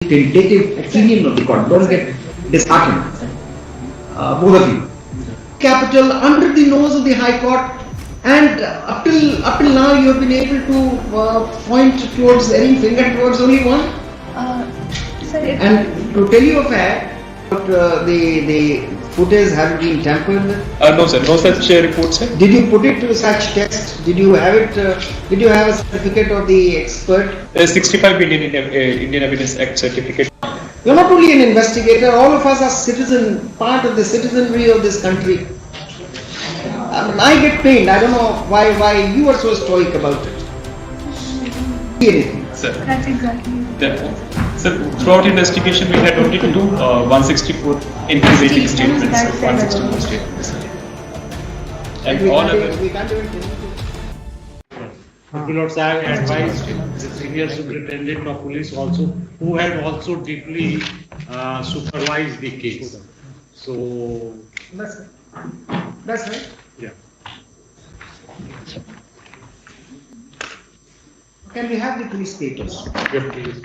tentative opinion of the court. Don't get disheartened, both of you. Capital under the nose of the High Court, and up till now you have been able to point towards any finger towards only one. And to tell you a fact, the footage have been tampered with. No sir, no such report sir. Did you put it to such test? Did you have it? Did you have a certificate of the expert? 65 Indian Evidence Act certificate. You're not only an investigator, all of us are citizen, part of the citizenry of this country. I get pained. I don't know why you are so stoic about it. Anything. Sir. That's exactly. Sir, throughout investigation we had only to do 164 incriminating statements. 164 statements. And all other. We can't even tell you. Lord Sahib advised the senior superintendent of police also, who had also deeply supervised the case. So That's right. That's right. yeah. Can we have the police papers? Yeah, please.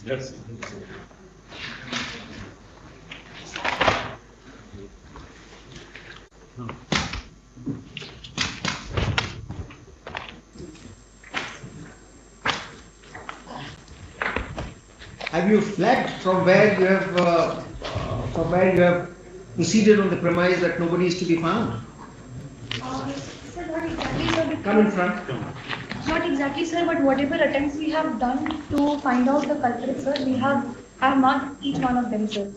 Yes. Have you fled from where you have proceeded on the premise that nobody is to be found? Sir, not exactly, sir. Come in front. Not exactly, sir, but whatever attempts we have done to find out the culprit, sir, we have marked each one of them, sir.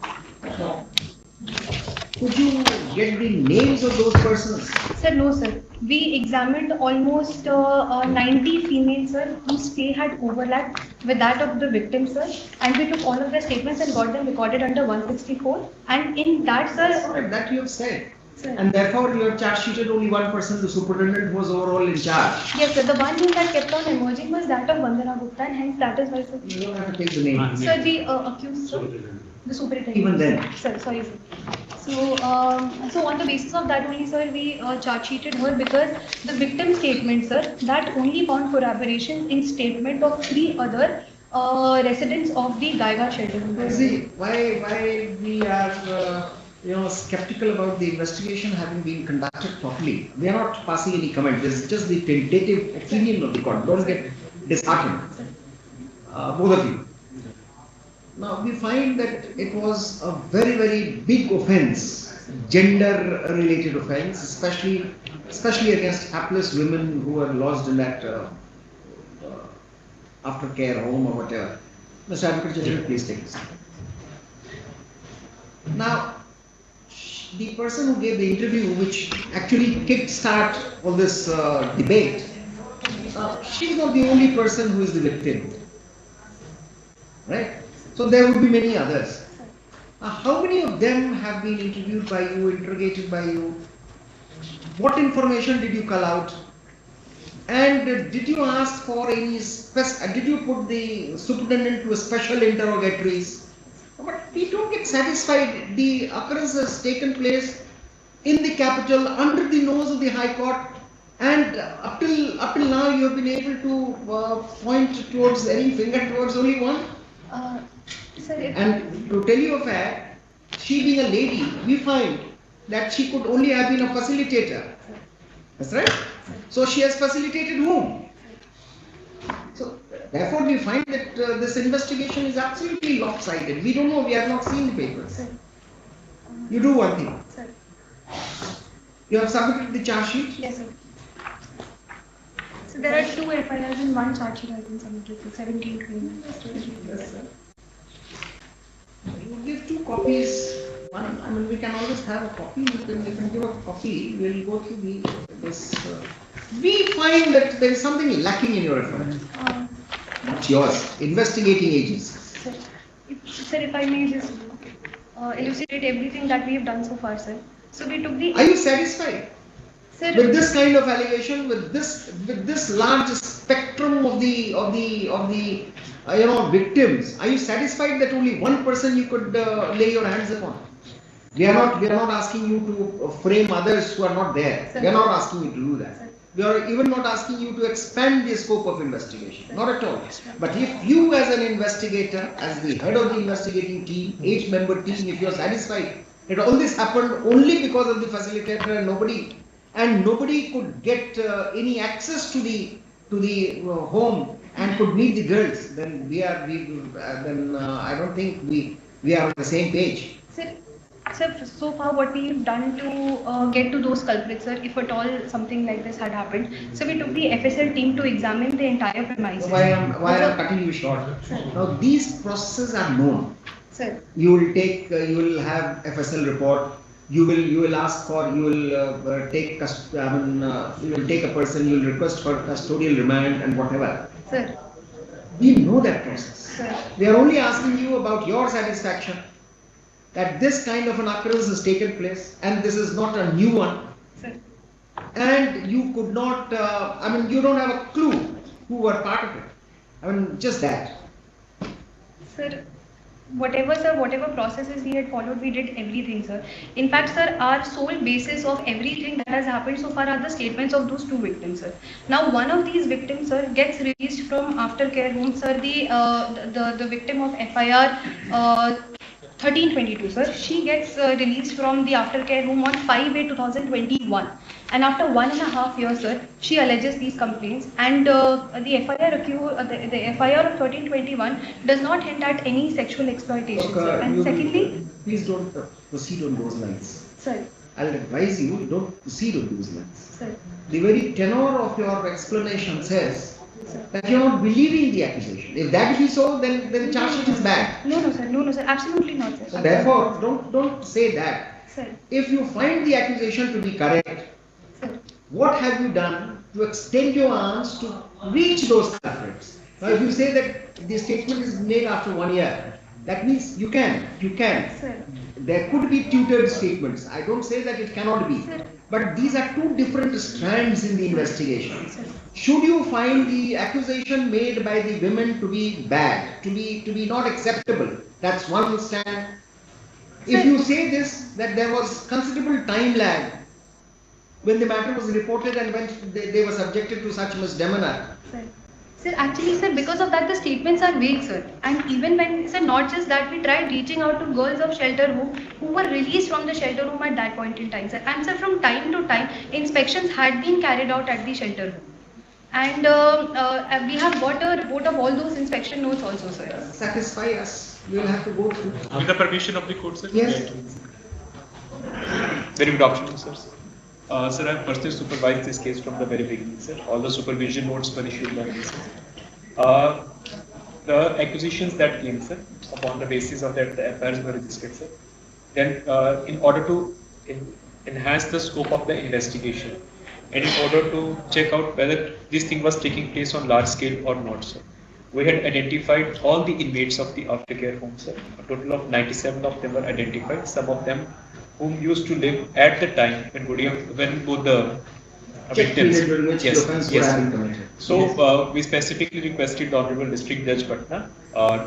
Could you get the names of those persons? Sir, no, sir. We examined almost 90 females, sir, whose stay had overlapped with that of the victim, sir, and we took all of their statements and got them recorded under 164. And in that, sir, Alright, that you have said. Sir. And therefore you have charge sheeted only one person, the superintendent who was overall in charge. yes, sir, the one name that kept on emerging was that of Vandana Gupta, and hence that is why, sir. You don't have to take the name. Sir, the accused, sir, the superintendent. Even then. Sir, sorry, sir. So, so on the basis of that only, sir, we charge sheeted her because the victim statement, sir, that only found corroboration in statement of 3 other residents of the Gaiga shelter. See, why we are skeptical about the investigation having been conducted properly. We are not passing any comment. This is just the tentative opinion of the court. Don't get disheartened, both of you. Now we find that it was a very, very big offence, gender-related offence, especially against hapless women who were lodged in that aftercare home or whatever. Mr. Advocate General, please take this. Now, the person who gave the interview, which actually kick-start all this debate, she's not the only person who is the victim, right? So there would be many others. How many of them have been interviewed by you, interrogated by you? What information did you cull out? And did you ask for any did you put the superintendent to a special interrogatories? But we don't get satisfied. The occurrence has taken place in the capital, under the nose of the High Court, and up till now you have been able to point towards any finger towards only one. Sir, And to tell you a fact, she being a lady, we find that she could only have been a facilitator. That's right. So she has facilitated whom? So therefore we find that this investigation is absolutely lopsided. We don't know, we have not seen the papers. Sir. You do one thing. Sir. You have submitted the charge sheet. Yes, sir. So there are 2 FIRs and 1 charge sheet has been submitted, so 17 criminal. Yes, sir. You give 2 copies. One, I mean, we can always have a copy. You can give a copy. We'll go through this. We find that there is something lacking in your effort. Not yours. Investigating agencies. Sir, if I may just elucidate everything that we have done so far, sir. So we took the. Are you satisfied Sir, with this kind of allegation, with this large spectrum of the victims? Are you satisfied that only one person you could lay your hands upon? We are not asking you to frame others who are not there. Sir. We are not asking you to do that. Sir. We are even not asking you to expand the scope of investigation, not at all. But if you as an investigator, as the head of the investigating team, 8-member team, if you are satisfied that all this happened only because of the facilitator and nobody could get any access to the home and could meet the girls, then I don't think we are on the same page. Sir, so far what we've done to get to those culprits, sir, if at all something like this had happened, so we took the FSL team to examine the entire premises. Why I'm cutting you short? Now these processes are known. Sir. You will have FSL report. You will ask for, you will take a person. You will request for custodial remand and whatever. Sir. We know that process. Sir. We are only asking you about your satisfaction that this kind of an occurrence has taken place and this is not a new one. Sir. And you could not, you don't have a clue who were part of it. Just that. Sir, whatever processes we had followed, we did everything, sir. In fact, sir, our sole basis of everything that has happened so far are the statements of those two victims, sir. Now, one of these victims, sir, gets released from aftercare home, sir. The victim of FIR 1322, sir. She gets released from the aftercare home on 5/8/2021, and after 1.5 years, sir, she alleges these complaints, and the FIR of 1321 does not hint at any sexual exploitation, sir. And secondly, please don't proceed on those lines. Sir. I'll advise you, don't proceed on those lines. Sir. The very tenor of your explanation says that you're not believing the accusation. If that be so, then the charge sheet is bad. No, sir, absolutely not, sir. So therefore, don't say that. Sir. If you find the accusation to be correct, Sir. what have you done to extend your arms to reach those culprits? Now, if you say that the statement is made after 1 year, that means you can. Sir. There could be tutored statements. I don't say that it cannot be. Sir. But these are two different strands in the investigation. Sir. Should you find the accusation made by the women to be bad, to be not acceptable, that's one stand. If you say this, that there was considerable time lag when the matter was reported and when they were subjected to such misdemeanor. Sir, actually, sir, because of that, the statements are vague, sir. And even when, sir, not just that, we tried reaching out to girls of shelter home who were released from the shelter home at that point in time, sir. And, sir, from time to time, inspections had been carried out at the shelter home. And we have got a report of all those inspection notes also, sir. Satisfy us. We will have to go through. With the permission of the court, sir? Yes. Very good option, sir. Sir, I have personally supervised this case from the very beginning, sir. All the supervision notes were issued by me, sir. The accusations that came, sir, upon the basis of that the FIRs were registered, sir. Then, in order to enhance the scope of the investigation, and in order to check out whether this thing was taking place on large scale or not, sir, we had identified all the inmates of the aftercare home, sir. A total of 97 of them were identified. Some of them whom used to live at the time when both the victims. Yes. So we specifically requested the Honorable District Judge Patna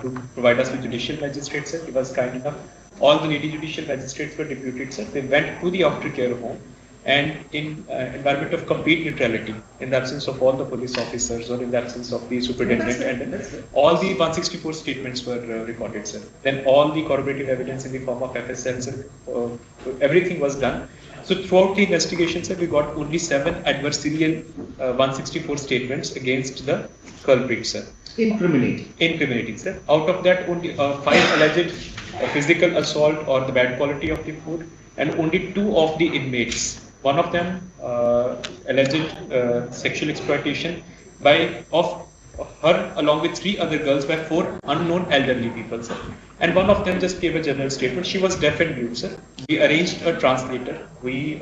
to provide us with judicial magistrates, sir. He was kind enough. All the lady judicial magistrates were deputed, sir. They went to the aftercare home, and in environment of complete neutrality, in the absence of all the police officers or in the absence of the superintendent, and all the 164 statements were recorded, sir. Then all the corroborative evidence in the form of FSL, sir, everything was done. So throughout the investigation, sir, we got only 7 adversarial 164 statements against the culprit, sir. Incriminating, sir. Out of that, only 5 alleged physical assault or the bad quality of the food, and only 2 of the inmates. One of them alleged sexual exploitation of her along with 3 other girls by 4 unknown elderly people, sir. And one of them just gave a general statement. She was deaf and mute, sir. We arranged a translator. We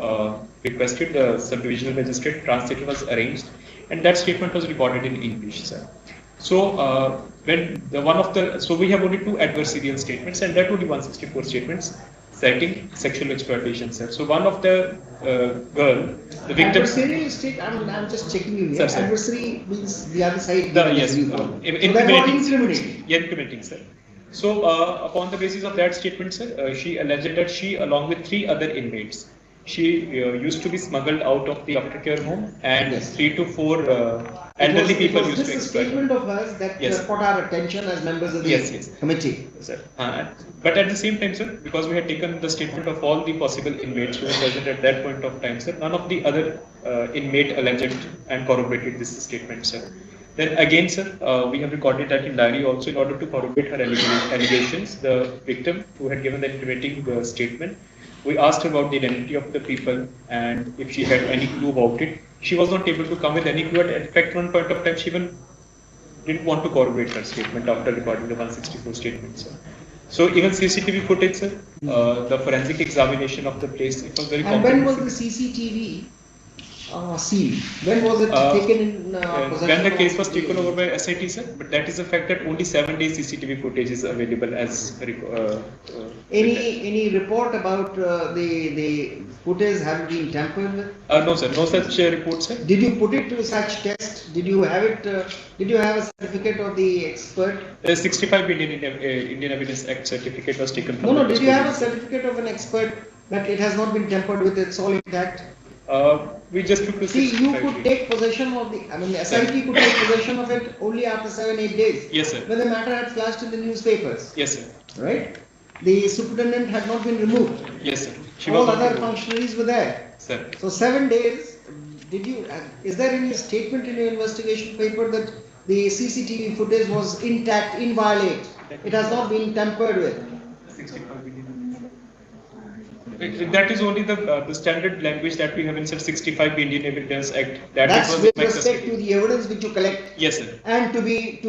requested the sub-divisional magistrate. Translator was arranged, and that statement was recorded in English, sir. So so we have only 2 adversarial statements, and that only 164 statements citing sexual exploitation, sir. So one of the girl, the victim. Adversarial state. I'm just checking you here. Sir. Adversary means the other side. Yes. Incriminating, sir. So upon the basis of that statement, sir, she alleged that she, along with 3 other inmates, she used to be smuggled out of the aftercare home, and Yes. 3 to 4 elderly people it was used to this exploit her. statement of hers that Yes. caught our attention as members of the Yes. committee. Sir. But at the same time, sir, because we had taken the statement of all the possible inmates who were present at that point of time, sir, none of the other inmate alleged and corroborated this statement, sir. Then again, sir, we have recorded that in diary also in order to corroborate her allegations. The victim who had given the incriminating statement, we asked her about the identity of the people and if she had any clue about it. She was not able to come with any clue. In fact, one point of time, she even didn't want to corroborate her statement after recording the 164 statement, sir. So even CCTV footage, sir, the forensic examination of the place, it was very And when was comprehensive. the CCTV sealed? When was it taken in possession? When the of case was taken over by SIT, sir, but that is the fact that only 7 days CCTV footage is available as Any report about the footage having been tampered with? no, sir, no such report, sir. Did you put it to such test? Did you have it? Did you have a certificate of the expert? 65 Indian Evidence Act certificate was taken from No. the Did you have a custodian, sir. certificate of an expert that it has not been tampered with? It's all intact. We just took the See, 65 you could days. take possession of the. I mean, the SIT could take possession of it only after 7-8 days. Yes, sir. When the matter had flashed in the newspapers. Yes, sir. Right? The superintendent had not been removed. Yes, sir. She All was not other removed. functionaries were there. Sir. So 7 days. Did you? Is there any statement in your investigation paper that the CCTV footage was intact, inviolate? It has not been tampered with. 65 billion. That is only the standard language that we have in 65 Indian Evidence Act. That's it was with in my respect custody. to the evidence which you collect. Yes, sir. And to be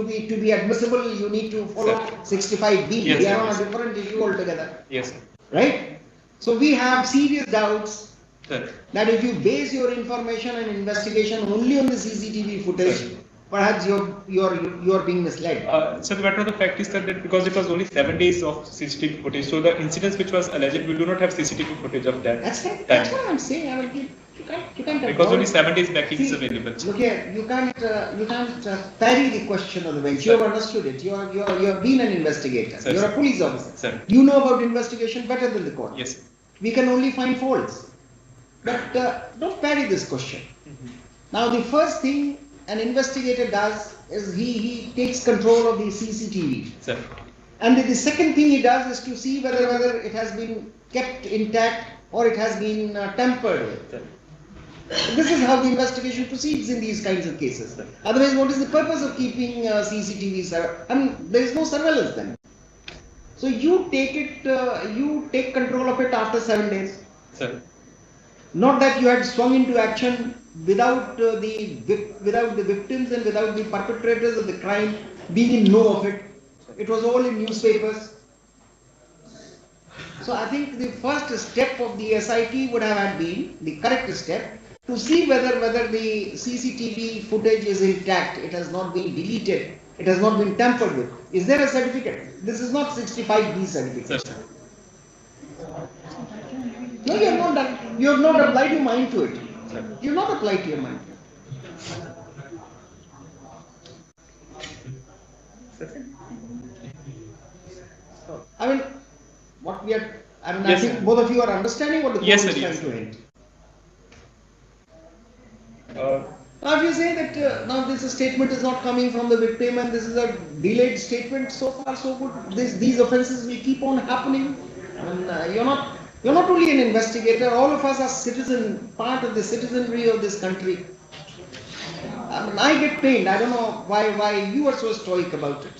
admissible, you need to follow Sir. 65B. Yes, we sir, are on yes, a sir. different issue altogether. Yes, sir. Right? So we have serious doubts Sir. that if you base your information and investigation only on the CCTV footage, Sir. perhaps you're being misled. So the matter of the fact is that because it was only 7 days of CCTV footage, so the incidents which was alleged, we do not have CCTV footage of that. That's right. time. That's what I'm saying. I mean, you can't Because only avoid- 7 days backing is See, available. Look here, you can't parry the question of the bench. You Sir. have understood it. You have been an investigator. Sir, You're sir. a police officer. Sir. You know about investigation better than the court. Yes, sir. We can only find faults. But don't parry this question. Now the first thing an investigator does is he takes control of the CCTV. Sir. And the second thing he does is to see whether it has been kept intact or it has been tampered with. Sir. This is how the investigation proceeds in these kinds of cases. Otherwise, what is the purpose of keeping CCTVs? I mean, there is no surveillance then. So you take control of it after 7 days. Sir. Not that you had swung into action without the victims and without the perpetrators of the crime being in know of it. It was all in newspapers. So I think the first step of the SIT would have been the correct step to see whether the CCTV footage is intact. It has not been deleted. It has not been tampered with. Is there a certificate? This is not 65B certificate. Sir. No, you have not done. You have not applied your mind to it. Sir. You have not applied to your mind. I mean, what we are. I mean, Yes, I think sir. both of you are understanding what the court Yes, is sir, trying yes. to hint. Uh, Now, if you say that now this statement is not coming from the victim and this is a delayed statement, so far so good. These offences will keep on happening. And you're not only an investigator. All of us are part of the citizenry of this country. I mean, I get pained. I don't know why you are so stoic about it.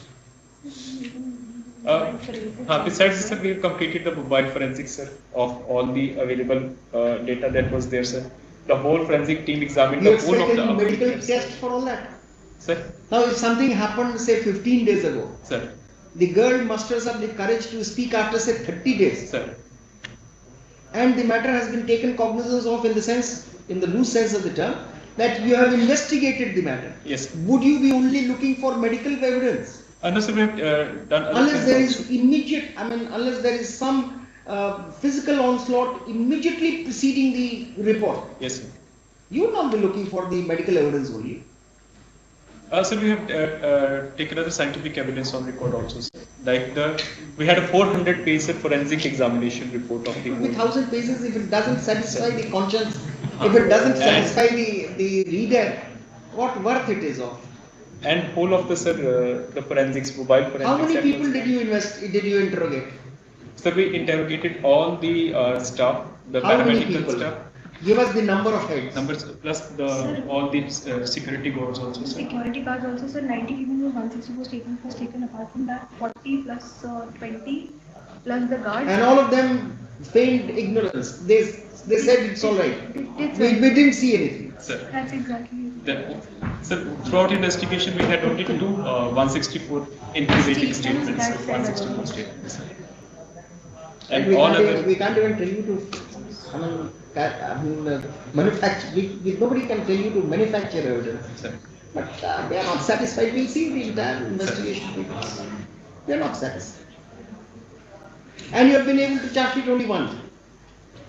Besides this, sir, we have completed the mobile forensics, sir, of all the available data that was there, sir. The whole forensic team examined You the whole of expect the any medical evidence. test for all that? Sir. Now, if something happened, say 15 days ago, Sir. the girl musters up the courage to speak after say 30 days. Sir. And the matter has been taken cognizance of in the loose sense of the term, that you have investigated the matter. Yes. Would you be only looking for medical evidence? No, sir, we have done other Unless things there also. is immediate, unless there is some physical onslaught immediately preceding the report. Yes, sir. You will not be looking for the medical evidence only. Sir, we have taken other scientific evidence on record also, sir. Like we had a 400-page forensic examination report of the It could be whole. 1,000 pages if it doesn't satisfy the conscience, if it doesn't satisfy the reader, what worth it is of. And whole of the the forensics, mobile forensics. How many people did you interrogate? So we interrogated all the staff, the How many paramedical people? staff. Give us the number of heads. Numbers plus all the security guards also. Sir. Security guards also, sir. 90 people were 164 statements was taken. Apart from that, 40 plus 20 plus the guards. And all of them feigned ignorance. They said it's all right. We didn't see anything. Sir. That's exactly it. So throughout investigation, we had only to do 164 incriminating statements. That's 164 statements. And we can't even tell you to. Manufacture. Nobody can tell you to manufacture evidence. Sir. But they are not satisfied. We'll see the entire investigation papers. They are not satisfied. And you have been able to charge sheet only one,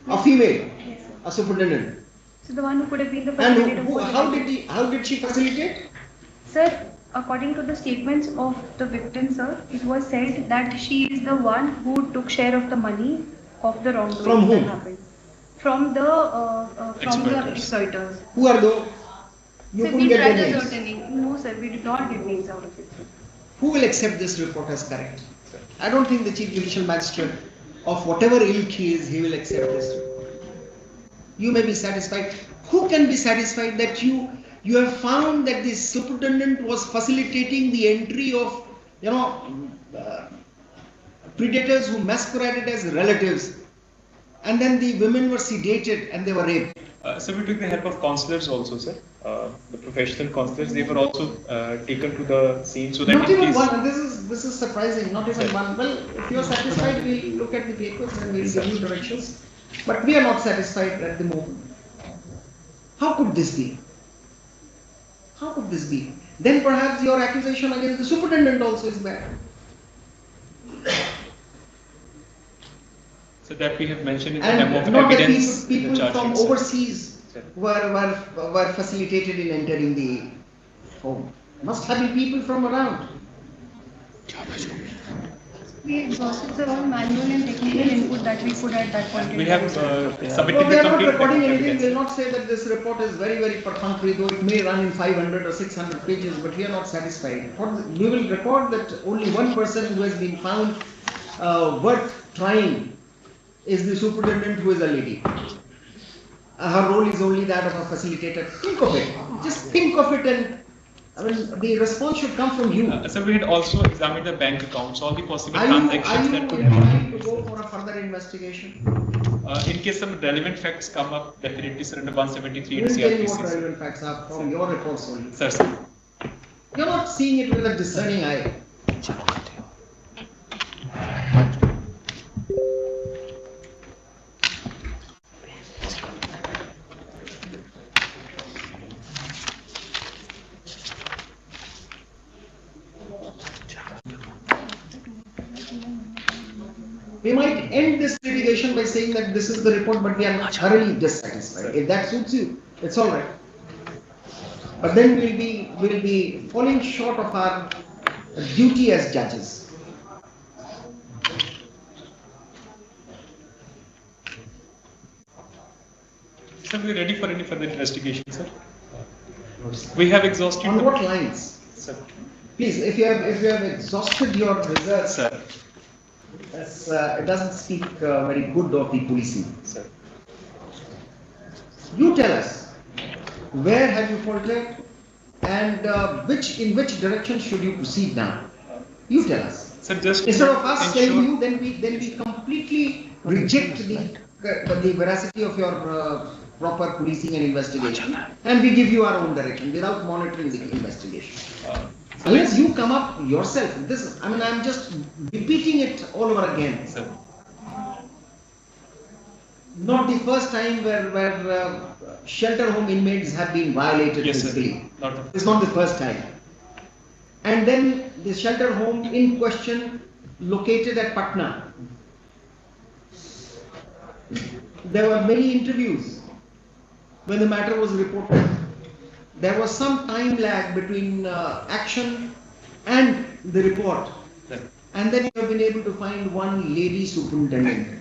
a female, Yes, sir. a superintendent. So the one who could have been the And facilitator. how did she facilitate? Sir, according to the statements of the victim, sir, it was said that she is the one who took share of the money of the wrongdoing From whom? that happened. From the exploiters. Who are those? You Sir, couldn't we get tried their names. ascertaining. No, sir, we did not get names out of it. Who will accept this report as correct? I don't think the Chief Judicial Magistrate, of whatever ilk he is, he will accept this report. You may be satisfied. Who can be satisfied that you have found that the superintendent was facilitating the entry of, predators who masqueraded as relatives, and then the women were sedated and they were raped? So we took the help of counselors also, sir. The professional counselors, they were also taken to the scene so that Not in even case- one. This is surprising. Not even one. Well, if you are satisfied, we'll look at the papers and we'll give you directions. But we are not satisfied at the moment. How could this be? How could this be? Then perhaps your accusation against the superintendent also is bad. So that we have mentioned in the And memo of not that evidence in people the charge from sheet, sir. overseas Sir. were facilitated in entering the home. Must have been people from around. We exhausted the all manual and technical input that we could at that point in We time. have No, submitted we the are not complete recording memo of anything. We will evidence. not say that this report is very, very perfunctory, though it may run in 500 or 600 pages, but we are not satisfied. We will record that only one person who has been found worth trying is the superintendent, who is a lady. Her role is only that of a facilitator. Think of it. Just think of it, and the response should come from you. So we had also examined the bank accounts, all the possible Are transactions you that could inclined happen. to go for a further investigation? In case some relevant facts come up, definitely sir, under 173 We in will tell you what CRPC. relevant facts are from your reports only. Sir, sir. You're not seeing it with a discerning eye. We might end this litigation by saying that this is the report, but we are not thoroughly dissatisfied. If that suits you, it's all right. But then we'll be falling short of our duty as judges. Sir, we are ready for any further investigation, sir. We have exhausted. On the- what lines? Sir. Please, if you have exhausted your reserves, Sir. it doesn't speak very good of the policing. Sir. You tell us, where have you faltered, and in which direction should you proceed now? You tell us. Sir, just Instead of us ensure- telling you, then we completely reject the veracity of your proper policing and investigation, and we give you our own direction without monitoring the investigation. Unless you come up yourself. I'm just repeating it all over again. Sir. Not the first time where shelter home inmates have been violated Yes, sir. physically. Not the- It's not the first time. And then the shelter home in question, located at Patna. There were many interviews when the matter was reported. There was some time lag between action and the report. Sir. and then you have been able to find one lady superintendent.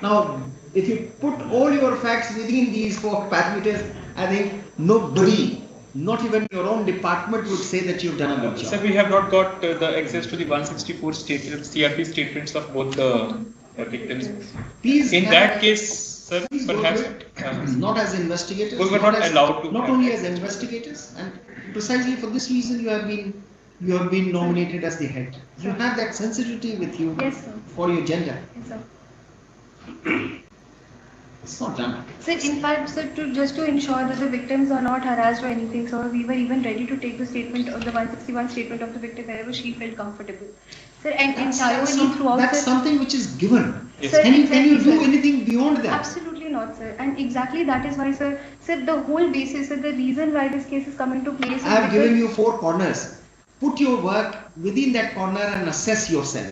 Now, if you put all your facts within these 4 parameters, I think nobody, not even your own department, would say that you've done a good job. Sir, we have not got the access to the 164 CRP statements of both the victims. Please, In that case, sir, please go perhaps through it. Not as investigators. We were not allowed to Not have only as access. investigators, and precisely for this reason you have been nominated as the head. You have that sensitivity with you. Yes, sir. For your gender. Yes, sir. It's not done. Sir, in fact, sir, just to ensure that the victims are not harassed or anything, sir, we were even ready to take the statement of the 161 statement of the victim wherever she felt comfortable. Sir, and entirely throughout, that's sir, something which is given. Yes. Sir, Can you exactly, do sir. anything beyond that? Absolutely not, sir. And exactly that is why, sir, the whole basis, sir, the reason why this case is coming to place is I have because, given you 4 corners. Put your work within that corner and assess yourself.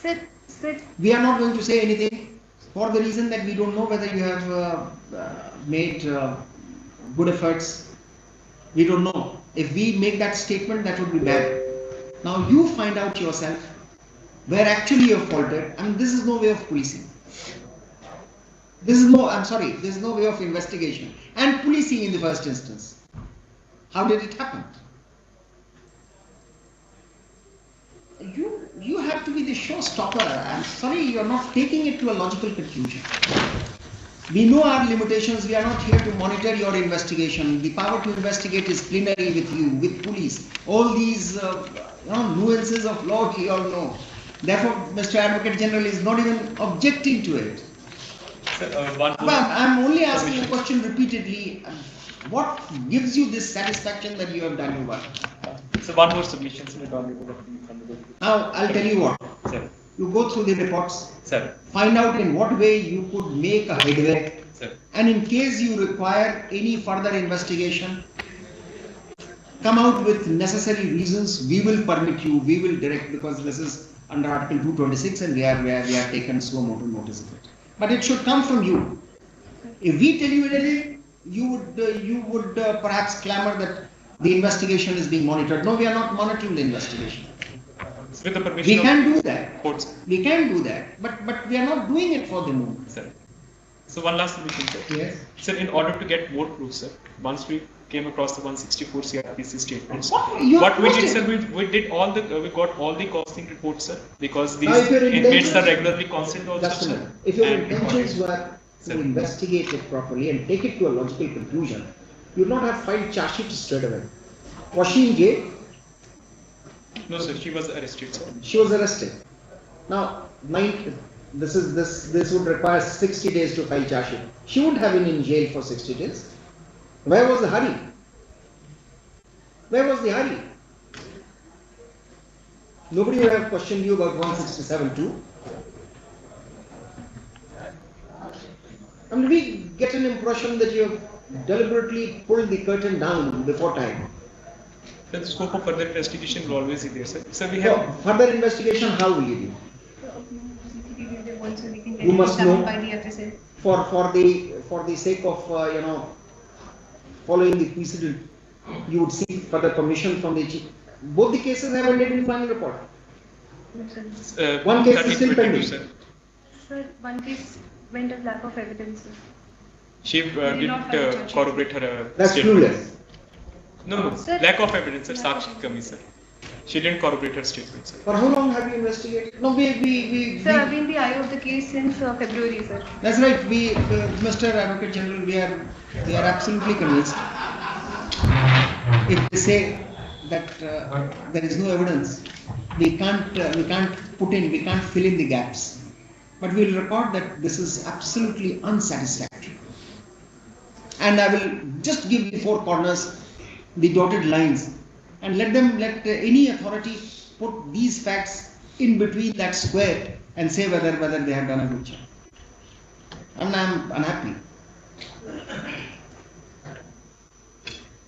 sir, We are not going to say anything for the reason that we don't know whether you have made good efforts. We don't know. If we make that statement, that would be bad. Now you find out yourself where actually you have faltered, and this is no way of policing. This is no way of investigation and policing in the first instance. How did it happen? You have to be the showstopper. I'm sorry, you're not taking it to a logical conclusion. We know our limitations. We are not here to monitor your investigation. The power to investigate is plenary with you, with police. All these nuances of law we all know. Therefore, Mr. Advocate General is not even objecting to it. Sir, I'm only asking a question repeatedly. What gives you this satisfaction that you have done your work? So one more submission, sir. Now, I'll tell you what. Sir. You go through the reports, Sir. find out in what way you could make a headway, Sir. and in case you require any further investigation, come out with necessary reasons. We will permit you, we will direct, because this is under Article 226 and we are taken suo motu notice of it. But it should come from you. If we tell you anything, you would perhaps clamor that the investigation is being monitored. No, we are not monitoring the investigation. With the permission We can do that. Courts. We can do that, but we are not doing it for the moment. Sir. So one last submission, sir. Yes. Sir, in order to get more proof, sir, once we came across the 164 CRPC statements, You what we did, posted. sir, we did all the, we got all the costing reports, sir, because these Now, if your inmates are intentions- regularly constant also, Just a sir. minute. If your and intentions recorded. were Sir. to investigate it properly and take it to a logical conclusion, you would not have filed charge sheet straight away. Was she in jail? No, sir, she was arrested, sir. She was arrested. Now, this would require 60 days to file charge sheet. She wouldn't have been in jail for 60 days. Where was the hurry? Where was the hurry? Nobody would have questioned you about 167 too. I mean, we get an impression that you have deliberately pulled the curtain down before time. The scope of further investigation will always be there, sir. Sir, we So, have further investigation, how will you do? You must know. by the FSA. For the sake of following the precedent, you would seek further permission from the chief. Both the cases have ended in final report. One case is still 1322, pending. sir. Sir, one case went as lack of evidence, sir. She did did not file a charge sheet. corroborate her That's statement. clueless. No, Sir, lack of evidence, sir. lack of Sakshi Kami, sir. She didn't corroborate her statement, sir. For how long have you investigated? No, Sir, I've been the eye of the case since February, sir. That's right. Mr. Advocate General, we are absolutely convinced. If they say that there is no evidence, we can't fill in the gaps. But we'll record that this is absolutely unsatisfactory. And I will just give the 4 corners, the dotted lines, and let any authority put these facts in between that square and say whether they have done a good job. And I'm unhappy.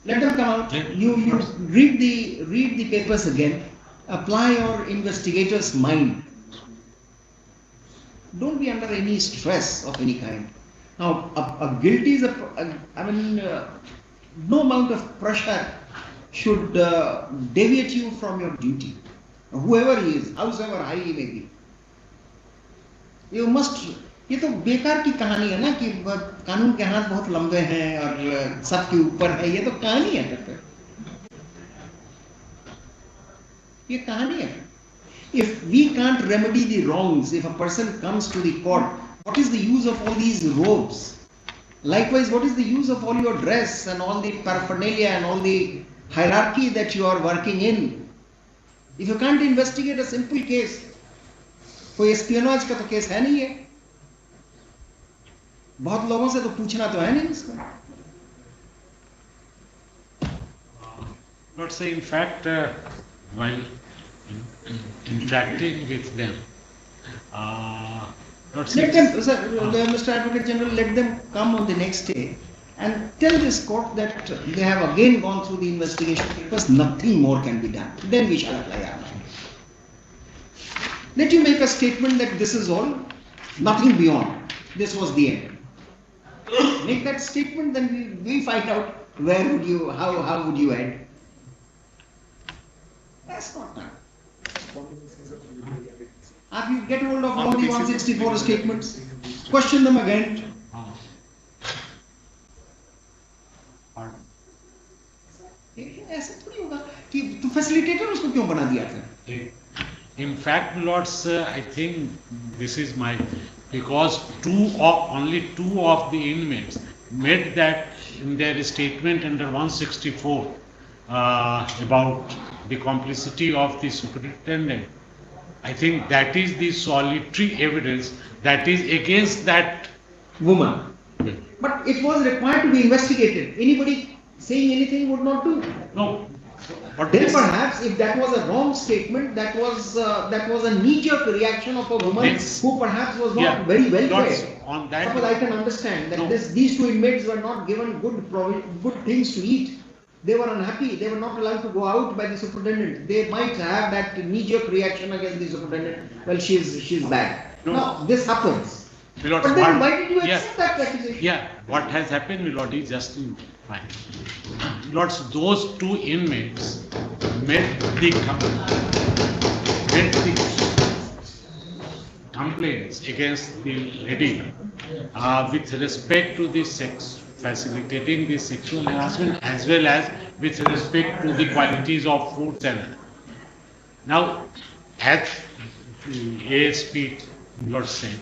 Let them come out. You read the papers again. Apply your investigator's mind. Don't be under any stress of any kind. Now, a guilty is no amount of pressure should deviate you from your duty. whoever he is, howsoever high he may be. You must, ये तो बेकार की कहानी है ना कि कानून के हाथ बहुत लंबे हैं और सबके ऊपर है, ये तो कहानी है फिर, ये कहानी है. If we can't remedy the wrongs, if a person comes to the court, what is the use of all these robes? Likewise, what is the use of all your dress and all the paraphernalia and all the hierarchy that you are working in? If you can't investigate a simple case, कोई espionage का तो case है नहीं है, बहुत लोगों से तो पूछना तो है नहीं इसको. Let's say, in fact, while interacting with them, let's say, Let them, sir, Mr. Advocate General, let them come on the next day and tell this court that they have again gone through the investigation papers, nothing more can be done. Then we shall apply our mind. Let you make a statement that this is all, nothing beyond, this was the end. Make that statement, then we find out where would you, how would you end. That's not done. If you get hold of all the 164 statements, question them again. ऐसा थोड़ी होगा कि तू facilitator उसको क्यों बना दिया था? In fact, Lords, I think this is my, because only two of the inmates made that in their statement under 164 about the complicity of the superintendent. I think that is the solitary evidence that is against that woman. But it was required to be investigated. Anybody saying anything would not do. No. But then perhaps if that was a wrong statement, that was a knee-jerk reaction of a woman who perhaps was not very well trained. On that, suppose I can understand that these two inmates were not given good things to eat. They were unhappy. They were not allowed to go out by the superintendent. They might have that knee-jerk reaction against the superintendent. Well, she's bad. Now this happens. But then why did you accept that accusation? Yeah, what has happened, Milord, is just in fine. Lords, those two inmates made the complaints against the lady with respect to the sex, facilitating the sexual harassment, as well as with respect to the qualities of foods and. Now, as the ASP Lord said,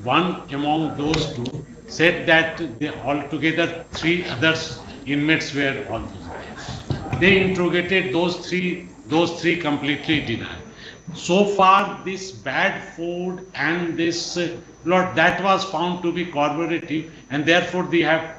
one among those two said that altogether 3 others inmates were also there. They interrogated those three completely denied. So far, this bad food and this Lord, that was found to be corroborative, and therefore they have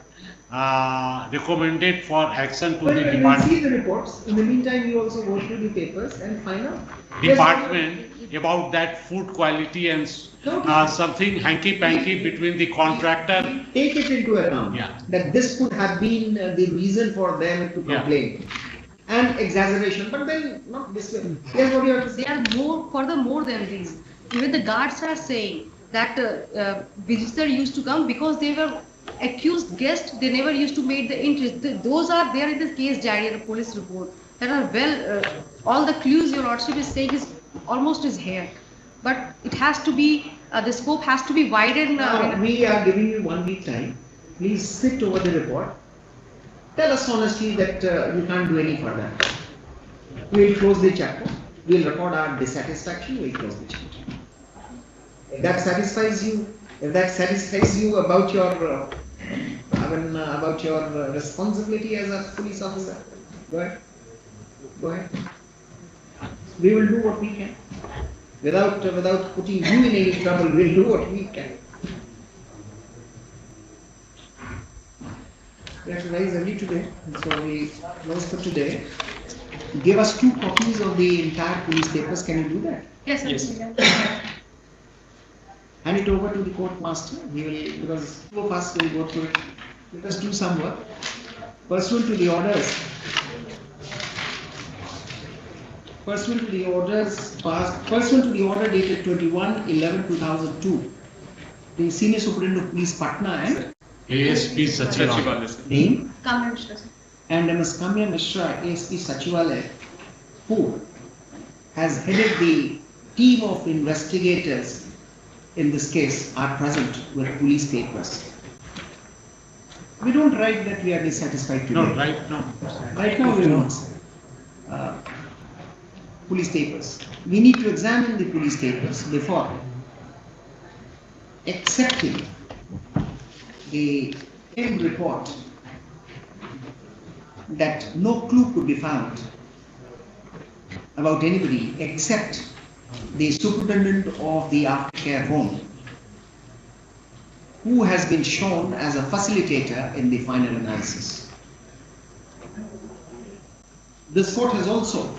recommended for action to the department. We'll see the reports. In the meantime, you also go through the papers and find out. Department about that food quality and something hanky-panky between the contractor. Take it into account that this could have been the reason for them to complain. And exaggeration, but then not this way. Here's what you have to say. They are more than this. Even the guards are saying that visitor used to come because they were accused guests. They never used to make the interest. Those are there in the case diary, the police report. That are well, all the clues your lordship is saying is almost is here. But it has to be, the scope has to be widened. We are giving you 1 week time. Please sit over the report. Tell us honestly that you can't do any further. We will close the chapter. We will record our dissatisfaction. We will close the chapter. If that satisfies you, about your responsibility as a police officer, go ahead. Go ahead. We will do what we can. Without putting you in any trouble, we will do what we can. We have to rise early today, so we close for today. Give us 2 copies of the entire police papers. Can you do that? Yes, sir. Yes. Hand it over to the court master. He will, because 2 of us will go through it. Let us do some work. Pursuant to the orders passed, pursuant to the order dated 21/11/2002, the Senior Superintendent of Police Patna and ASP Sachivalaya. Name? Kamya Mishra, sir. And Ms. Kamya Mishra, ASP Sachivalaya, who has headed the team of investigators in this case are present with police papers. We don't write that we are dissatisfied today. No, right now. Right now we don't. Police papers. We need to examine the police papers before accepting the end report that no clue could be found about anybody except the superintendent of the aftercare home, who has been shown as a facilitator in the final analysis. This court has also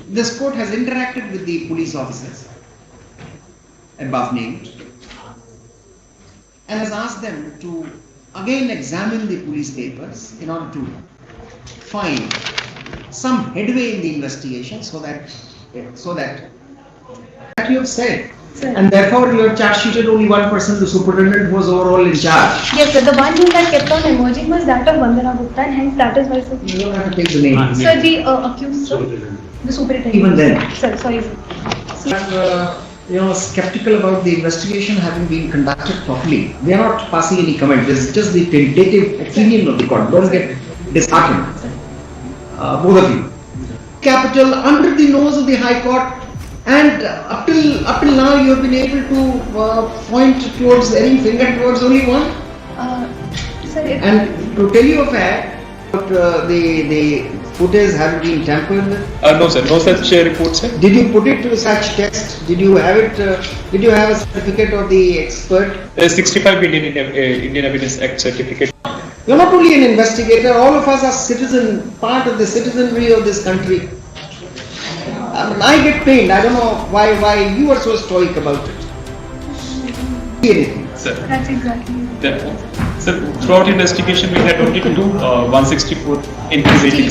this court has interacted with the police officers above named and has asked them to again examine the police papers in order to find some headway in the investigation so that you have said. Sir. And therefore you have charge sheeted only one person, the superintendent who was overall in charge. Yes, sir. The one name that kept on emerging was that of Vandana Gupta, and hence that is why, sir. You don't have to take the name. Sir, the accused, sir. The superintendent. Even then. Sir, sorry, sir. I'm skeptical about the investigation having been conducted properly. We are not passing any comment. This is just the tentative opinion of the court. Don't get disheartened. Both of you. Capital under the nose of the High Court, and up till now you have been able to point towards any finger towards only one. Sir, And to tell you a fact, the footage having been tampered with. No, sir. No such report, sir. Did you put it to such test? Did you have it? Did you have a certificate of the expert? 65 Indian Evidence Act certificate. You're not only an investigator. All of us are part of the citizenry of this country. I get pained. I don't know why you are so stoic about it. Anything. Sir. that's exactly it. Sir, throughout investigation we had only to do 164 inquisiting